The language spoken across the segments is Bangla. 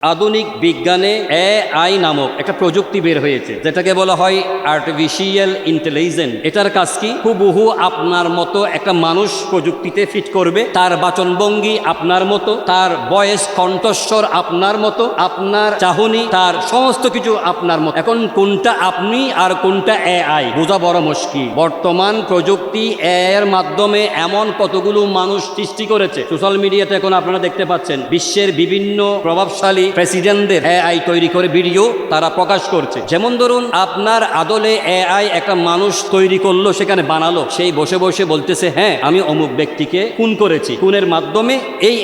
আধুনিক বিজ্ঞানে এআই নামক একটা প্রযুক্তি বের হয়েছে, যেটাকে বলা হয় আর্টিফিশিয়াল ইন্টেলিজেন্স। এটার কাজ কি? হুবহু আপনার মতো একটা মানুষ প্রযুক্তিতে ফিট করবে, তার বাচনভঙ্গি আপনার মতো, তার ভয়েস কণ্ঠস্বর আপনার মতো, আপনার চাহনি, তার সমস্ত কিছু আপনার মতো। এখন কোনটা আপনি আর কোনটা এআই বোঝা বড় মুশকিল। বর্তমান প্রযুক্তি এর মাধ্যমে এমন কতগুলো মানুষ সৃষ্টি করেছে। সোশ্যাল মিডিয়াতে এখন আপনারা দেখতে পাচ্ছেন বিশ্বের বিভিন্ন প্রভাবশালী প্রেসিডেন্টদের এআই তৈরি করে ভিডিও তারা প্রকাশ করছে। যেমন ধরুন, আপনার আদলে এআই একটা মানুষ তৈরি করলো, সেখানে বানালো, সেই বসে বসে বলতেছে হ্যাঁ আমি অমুক ব্যক্তিকে খুন করেছি, খুনের মাধ্যমে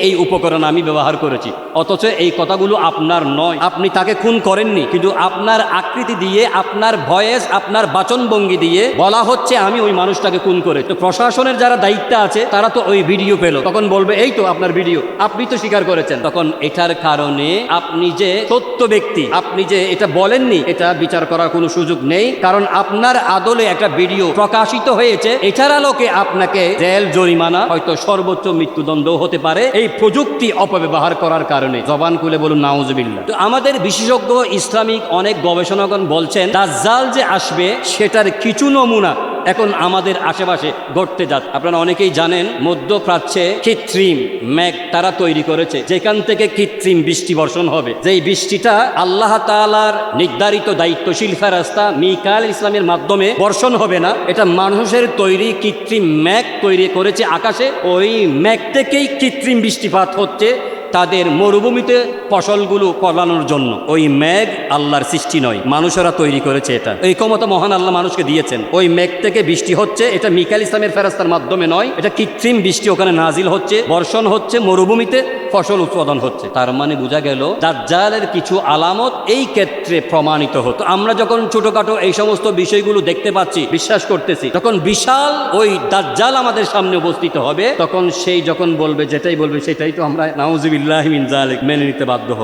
এই উপকরণ আমি ব্যবহার করেছি। অথচ এই কথাগুলো আপনার নয়, আপনি তাকে খুন করেননি, কিন্তু আপনার আকৃতি দিয়ে, আপনার ভয়েস, আপনার বাচনভঙ্গি দিয়ে বলা হচ্ছে আমি ওই মানুষটাকে খুন করে। তো প্রশাসনের যারা দায়িত্ব আছে তারা তো ওই ভিডিও পেল, তখন বলবে এই তো আপনার ভিডিও, আপনি তো স্বীকার করেছেন। তখন এটার কারণে আপনি যে সত্য ব্যক্তি, আপনি যে এটা বলেননি, এটা বিচার করার কোনো সুযোগ নেই, কারণ আপনার আদলে একটা ভিডিও প্রকাশিত হয়েছে। এটার আলোকে আপনাকে জেল, জরিমানা, হয়তো সর্বোচ্চ মৃত্যুদণ্ড হতে পারে এই প্রযুক্তি অপব্যবহার করার কারণে। জবান খুলে বলুন নাউজুবিল্লাহ। তো আমাদের বিশেষজ্ঞ ইসলামিক অনেক গবেষণাগণ বলছেন দাজ্জাল যে আসবে সেটার কিছু নমুনা এখন আমাদের আশেপাশে ঘটতে যাচ্ছে। আপনারা অনেকেই জানেন মধ্যপ্রাচ্যে কৃত্রিম মেঘ তারা তৈরি করেছে, যেখান থেকে কৃত্রিম বৃষ্টি বর্ষণ হবে। যেই বৃষ্টিটা আল্লাহ তাআলার নির্ধারিত দায়িত্বশীল ফেরেশতা মিকাইল ইসলামের মাধ্যমে বর্ষণ হবে না, এটা মানুষের তৈরি কৃত্রিম মেঘ তৈরি করেছে আকাশে। ওই মেঘ থেকেই কৃত্রিম বৃষ্টিপাত হচ্ছে তাদের মরুভূমিতে ফসলগুলো ফলানোর জন্য। ওই মেঘ আল্লাহর সৃষ্টি নয়, মানুষেরা তৈরি করেছে। এটা এই ক্ষমতা মহান আল্লাহ মানুষকে দিয়েছেন। ওই মেঘ থেকে বৃষ্টি হচ্ছে, এটা মিকাইল ইসলামের ফেরেশতার মাধ্যমে নয়, এটা কৃত্রিম বৃষ্টি ওখানে নাজিল হচ্ছে, বর্ষণ হচ্ছে, মরুভূমিতে ফসল উৎপাদন হচ্ছে। তার মানে বোঝা গেল দাজ্জালের কিছু আলামত এই ক্ষেত্রে প্রমাণিত হতো। আমরা যখন ছোটখাটো এই সমস্ত বিষয়গুলো দেখতে পাচ্ছি, বিশ্বাস করতেছি, তখন বিশাল ওই দাজ্জাল আমাদের সামনে উপস্থিত হবে। তখন সেই যখন বলবে, যেটাই বলবে সেটাই তো আমরা নাউজুবিল্লাহি মিন যালিক মেনে নিতে বাধ্য হব।